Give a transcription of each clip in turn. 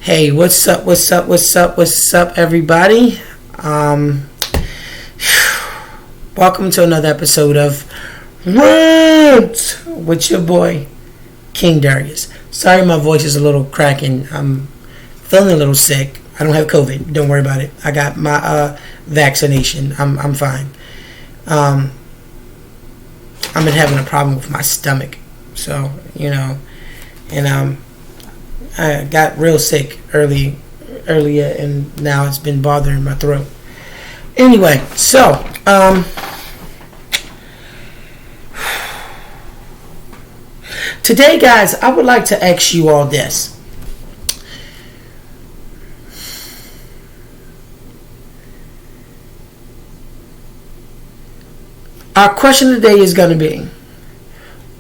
Hey, what's up, everybody? Welcome to another episode of Rantz with your boy, King Darius. Sorry my voice is a little cracking. I'm feeling a little sick. I don't have COVID. Don't worry about it. I got my vaccination. I'm fine. I've been having a problem with my stomach. So, and I got real sick earlier, and now it's been bothering my throat. Anyway, so today, guys, I would like to ask you all this. Our question today is going to be,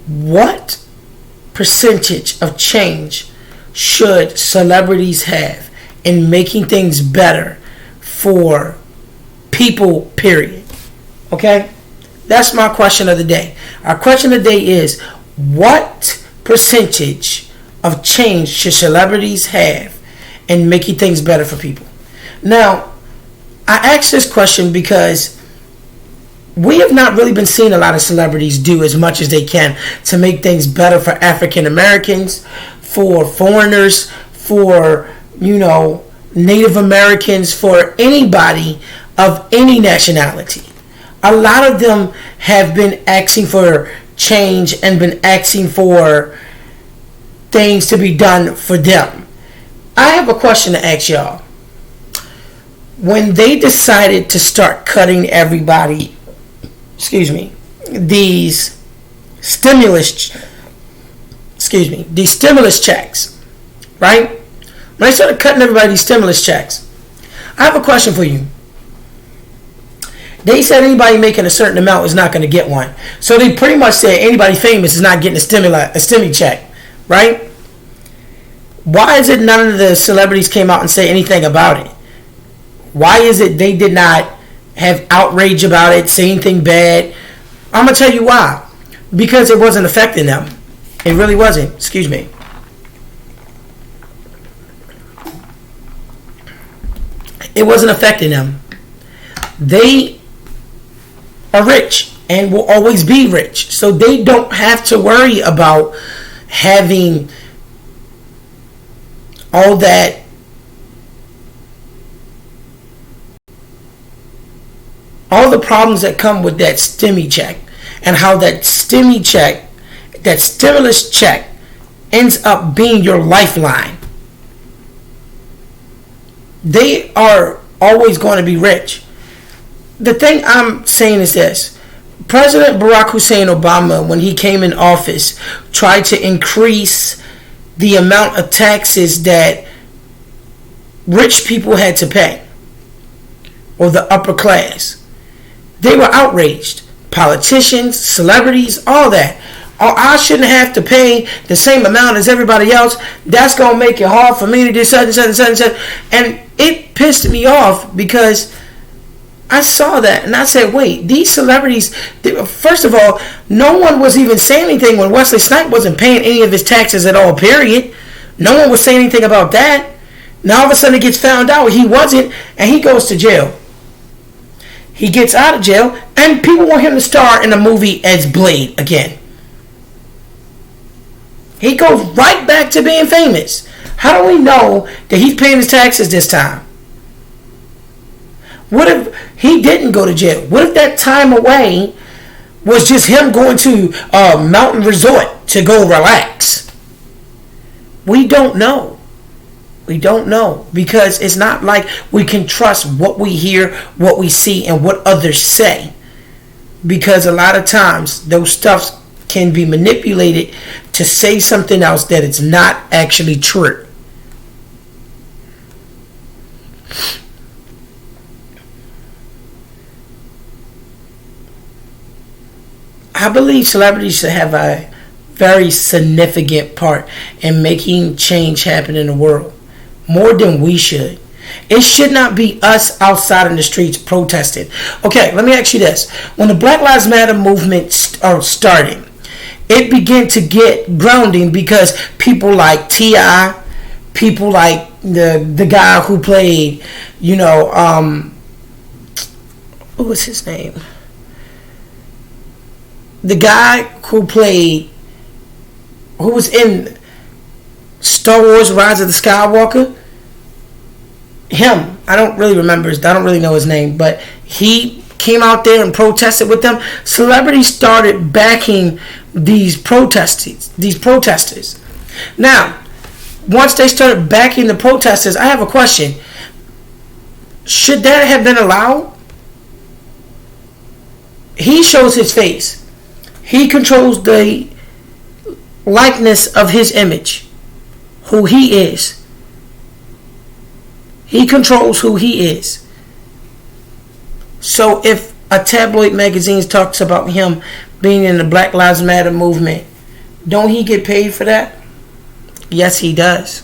what percentage of change should celebrities have in making things better for people, period? Okay? That's my question of the day. Our question of the day is, what percentage of change should celebrities have in making things better for people? Now, I ask this question because we have not really been seeing a lot of celebrities do as much as they can to make things better for African Americans, for foreigners, for, Native Americans, for anybody of any nationality. A lot of them have been asking for change and been asking for things to be done for them. I have a question to ask y'all. When they decided to start cutting everybody, these stimulus checks, right? When they started cutting everybody these stimulus checks, I have a question for you. They said anybody making a certain amount is not going to get one. So they pretty much said anybody famous is not getting a stimmy check, right? Why is it none of the celebrities came out and say anything about it? Why is it they did not have outrage about it, say anything bad? I'm going to tell you why. Because it wasn't affecting them. It really wasn't. Excuse me. It wasn't affecting them. They are rich and will always be rich. So they don't have to worry about having all that all the problems that come with that stimmy check, and how that stimulus check ends up being your lifeline. They are always going to be rich. The thing I'm saying is this. President Barack Hussein Obama, when he came in office, tried to increase the amount of taxes that rich people had to pay, or the upper class. They were outraged. Politicians, celebrities, all that. Oh, I shouldn't have to pay the same amount as everybody else. That's going to make it hard for me to do such and such and such and such. And it pissed me off because I saw that and I said, wait, these celebrities, first of all, no one was even saying anything when Wesley Snipes wasn't paying any of his taxes at all, period. No one was saying anything about that. Now all of a sudden it gets found out he wasn't, and he goes to jail. He gets out of jail, and people want him to star in a movie as Blade again. He goes right back to being famous. How do we know that he's paying his taxes this time? What if he didn't go to jail? What if that time away was just him going to a mountain resort to go relax? We don't know. We don't know, because it's not like we can trust what we hear, what we see, and what others say. Because a lot of times those stuffs can be manipulated to say something else that it's not actually true. I believe celebrities should have a very significant part in making change happen in the world. More than we should. It should not be us outside in the streets protesting. Okay, let me ask you this. When the Black Lives Matter movement started, it began to get grounding because people like T.I., people like the guy who played, what was his name? The guy who was in Star Wars: Rise of the Skywalker. Him, I don't really remember. I don't really know his name, but he came out there and protested with them. Celebrities started backing these protesters. Now, once they started backing the protesters, I have a question. Should that have been allowed? He shows his face. He controls the likeness of his image, who he is. He controls who he is. So if a tabloid magazine talks about him being in the Black Lives Matter movement, don't he get paid for that? Yes, he does.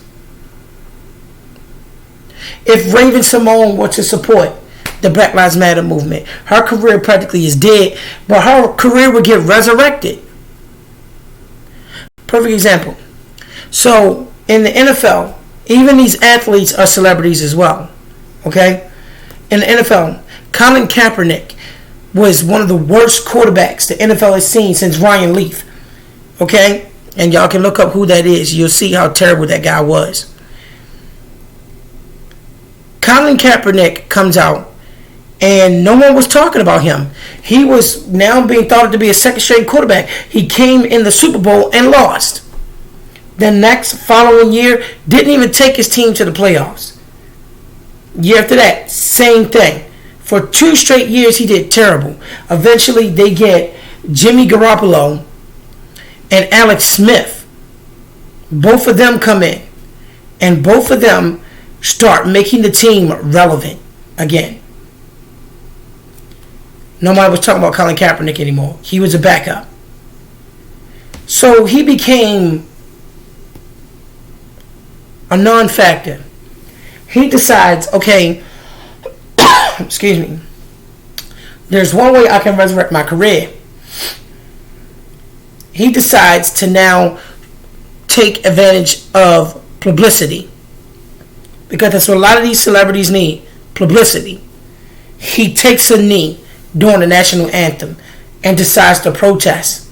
If Raven Simone were to support the Black Lives Matter movement, her career practically is dead, but her career would get resurrected. Perfect example. So in the NFL, even these athletes are celebrities as well. Okay? In the NFL, Colin Kaepernick was one of the worst quarterbacks the NFL has seen since Ryan Leaf. Okay? And y'all can look up who that is. You'll see how terrible that guy was. Colin Kaepernick comes out, and no one was talking about him. He was now being thought to be a second straight quarterback. He came in the Super Bowl and lost. The next following year, didn't even take his team to the playoffs. Year after that, same thing. For 2 straight years, he did terrible. Eventually, they get Jimmy Garoppolo and Alex Smith. Both of them come in, and both of them start making the team relevant again. Nobody was talking about Colin Kaepernick anymore. He was a backup. So he became a non-factor. He decides, okay, excuse me, there's one way I can resurrect my career. He decides to now take advantage of publicity, because that's what a lot of these celebrities need, publicity. He takes a knee during the national anthem and decides to protest.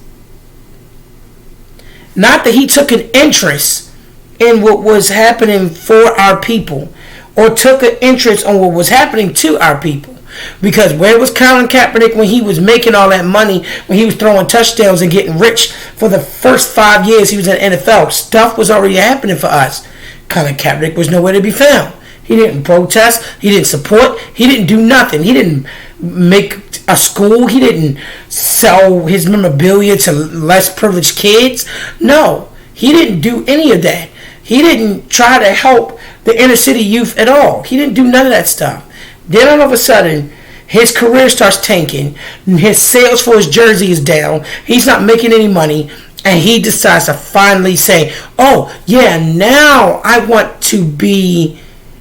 Not that he took an interest in what was happening for our people, or took an interest on what was happening to our people. Because where was Colin Kaepernick when he was making all that money, when he was throwing touchdowns and getting rich for the first 5 years he was in the NFL? Stuff was already happening for us. Colin Kaepernick was nowhere to be found. He didn't protest. He didn't support. He didn't do nothing. He didn't make a school. He didn't sell his memorabilia to less privileged kids. No, he didn't do any of that. He didn't try to help the inner city youth at all. He didn't do none of that stuff. Then all of a sudden, his career starts tanking. His sales for his jersey is down. He's not making any money. And he decides to finally say, oh, yeah, now I want to be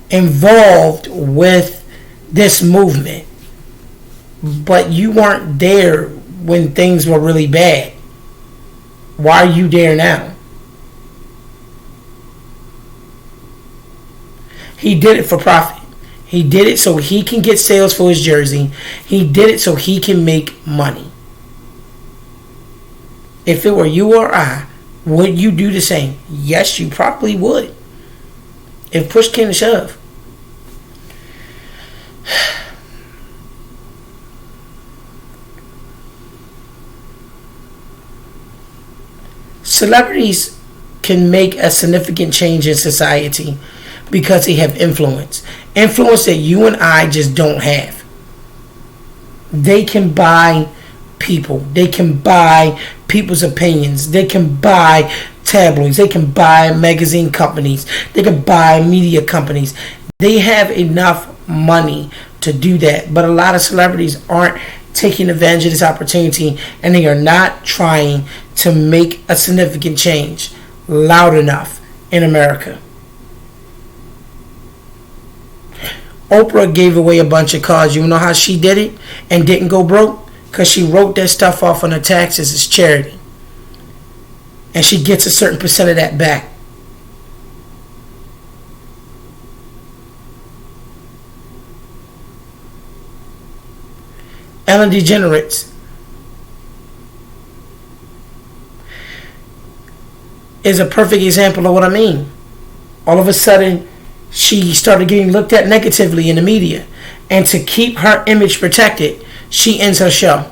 involved with this movement. But you weren't there when things were really bad. Why are you there now? He did it for profit. He did it so he can get sales for his jersey. He did it so he can make money. If it were you or I, would you do the same? Yes, you probably would. If push came to shove. Celebrities can make a significant change in society because they have influence. Influence that you and I just don't have. They can buy people. They can buy people's opinions. They can buy tabloids. They can buy magazine companies. They can buy media companies. They have enough money to do that. But a lot of celebrities aren't taking advantage of this opportunity, and they are not trying to make a significant change loud enough in America. Oprah gave away a bunch of cars. You know how she did it and didn't go broke? Because she wrote that stuff off on her taxes as charity. And she gets a certain percent of that back. Ellen DeGeneres is a perfect example of what I mean. All of a sudden, she started getting looked at negatively in the media. And to keep her image protected, she ends her show.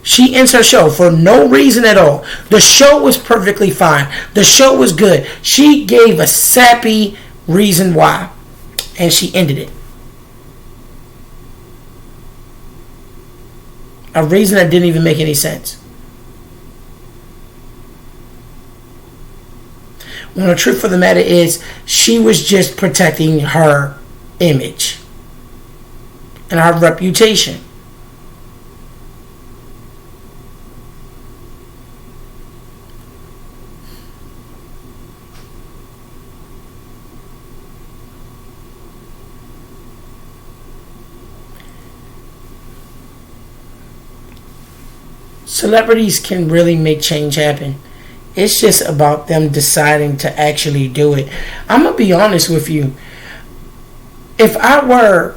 She ends her show for no reason at all. The show was perfectly fine. The show was good. She gave a sappy reason why. And she ended it. A reason that didn't even make any sense. When the truth of the matter is, she was just protecting her image and her reputation. Celebrities can really make change happen. It's just about them deciding to actually do it. I'm going to be honest with you. If I were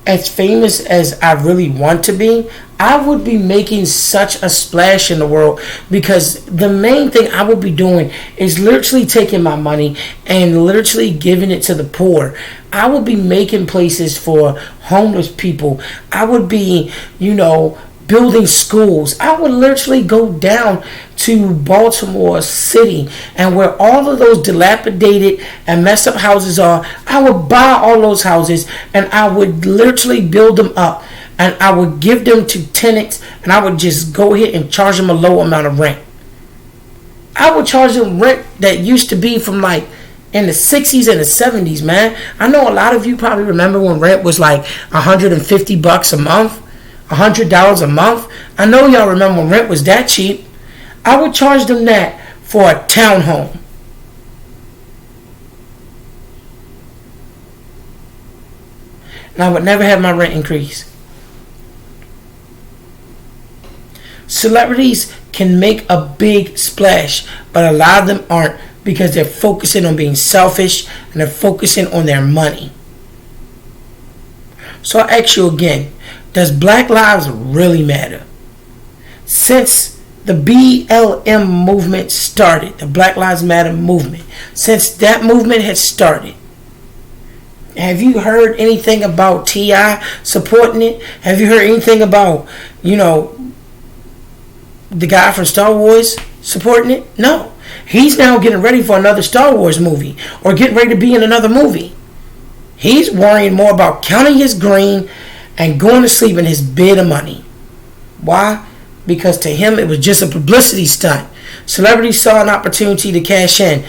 as famous as I really want to be, I would be making such a splash in the world, because the main thing I would be doing is literally taking my money and literally giving it to the poor. I would be making places for homeless people. I would be, building schools. I would literally go down to Baltimore City, and where all of those dilapidated and messed up houses are, I would buy all those houses and I would literally build them up, and I would give them to tenants, and I would just go ahead and charge them a low amount of rent. I would charge them rent that used to be from like in the 60s and the 70s, man. I know a lot of you probably remember when rent was like $150 a month. $100 a month. I know y'all remember when rent was that cheap. I would charge them that for a townhome. And I would never have my rent increase. Celebrities can make a big splash, but a lot of them aren't, because they're focusing on being selfish and they're focusing on their money. So I ask you again, does Black Lives really matter? Since the BLM movement started, the Black Lives Matter movement, since that movement has started, have you heard anything about T.I. supporting it? Have you heard anything about, the guy from Star Wars supporting it? No. He's now getting ready for another Star Wars movie, or getting ready to be in another movie. He's worrying more about counting his green and going to sleep in his bed of money. Why? Because to him it was just a publicity stunt. Celebrities saw an opportunity to cash in.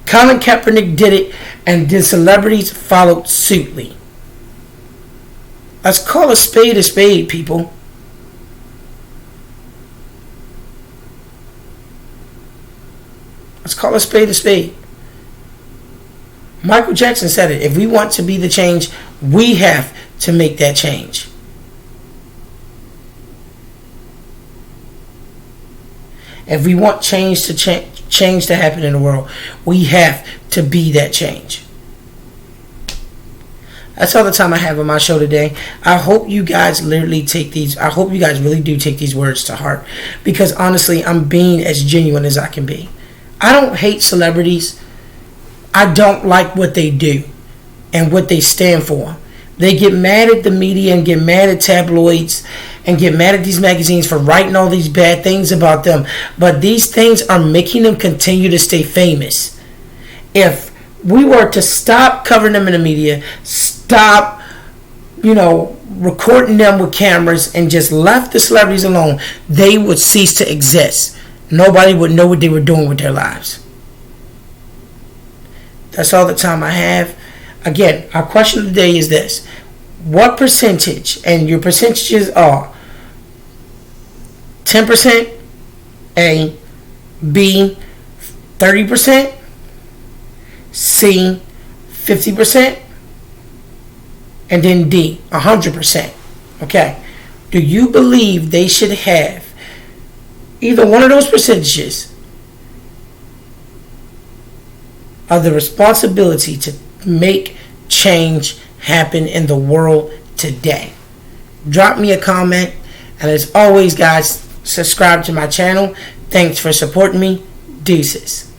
Colin Kaepernick did it, and then celebrities followed suitly. Let's call a spade, people. Let's call a spade a spade. Michael Jackson said it. If we want to be the change, we have to make that change. If we want change to happen in the world, we have to be that change. That's all the time I have on my show today. I hope you guys really do take these words to heart, because honestly, I'm being as genuine as I can be. I don't hate celebrities. I don't like what they do and what they stand for. They get mad at the media and get mad at tabloids and get mad at these magazines for writing all these bad things about them. But these things are making them continue to stay famous. If we were to stop covering them in the media, stop, recording them with cameras, and just left the celebrities alone, they would cease to exist. Nobody would know what they were doing with their lives. That's all the time I have. Again, our question of the day is this. What percentage, and your percentages are 10%, A, B, 30%, C, 50%, and then D, 100%. Okay. Do you believe they should have either one of those percentages of the responsibility to make change happen in the world today? drop me a comment. And as always, guys, subscribe to my channel. Thanks for supporting me. Deuces.